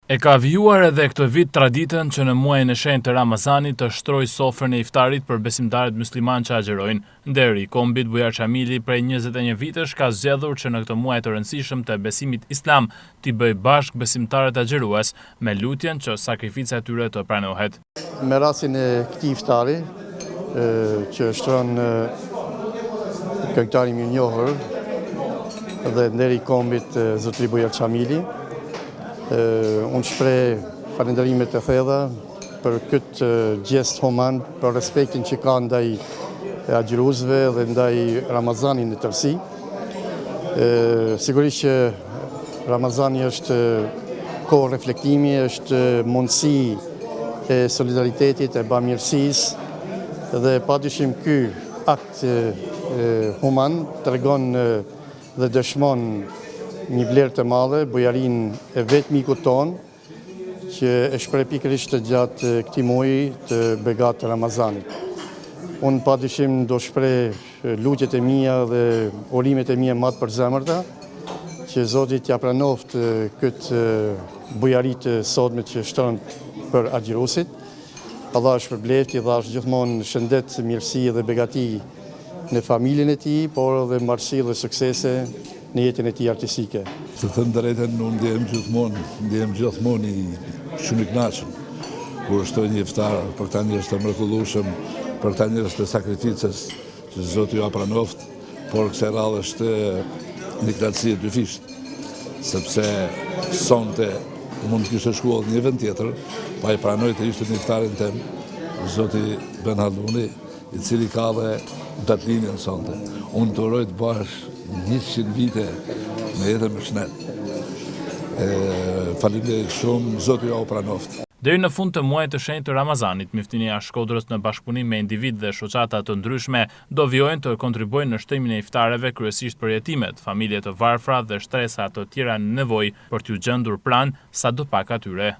E ka vijuar edhe këtë vit traditën që në muajin e shenjtë të Ramazanit të shtrojë sofrën e iftarit për besimtarët musliman që agjerojnë. Nderi i kombit Bujar Çamili prej 21 vitesh ka zgjedhur që në këtë muaj të rëndësishëm të besimit islam t'i bëj bashkë besimtarët agjerues me lutjen që sakrifica e tyre të pranohet. Me rastin e këtij iftari që shtron këngëtari i mirënjohur dhe nderi i kombit zotëri Bujar Çamili. Unë shpreh falënderimet e thella për këtë gjest human, për respektin që ka ndaj agjeruesve dhe ndaj Ramazanit në tërësi. Sigurisht që Ramazani është kohë reflektimi, është mundësi e solidaritetit, e bamirësisë dhe padyshim ky akt human tregon dhe dëshmon një vlerë të madhe, bujarin e vetë mikut tonë, që e shpreh pikërisht gjatë këtij muaji të begat të Ramazanit. Unë padyshim do shpreh lutjet e mia dhe urimet e mia më të përzemërta, që Zoti t'ia pranoft këtë bujari të sotme që shtron për agjeruesit. Allah është përbleft, i dhash gjithmonë shëndet, mirësi dhe begati në familjen e tij, por edhe mbarësi dhe suksese në jetën e tij artistike. Të them drejtën, unë ndjehem gjithmonë shumë i kënaqur kur shtoj një iftar për këta njerëz të mrekullueshëm, për këta njerëz të sakrificës që Zoti ju pranoft, por kësaj radhe është një kënaqësi e dyfisht, sepse sonte mund të kishte shkuar në një vend tjetër, pa i pranoj të ishte në iftarin tim Zoti Ben Halluni, i cili ka dhe datlinjen sonte. Unë të uroj të bash 100 vite me jetën me shnet. Faleminderit shumë, Zoti ju pranoft. Deri në fund të muajit të shenjtë të Ramazanit, Miftinia e Shkodrës në bashkëpunim me individ dhe shoqata të ndryshme do vijojnë të kontribuojnë në shtrimin e iftareve kryesisht për jetimet, familje të varfra dhe shtresa të tjera në nevojë për t'u gjendur pranë sadopak atyre.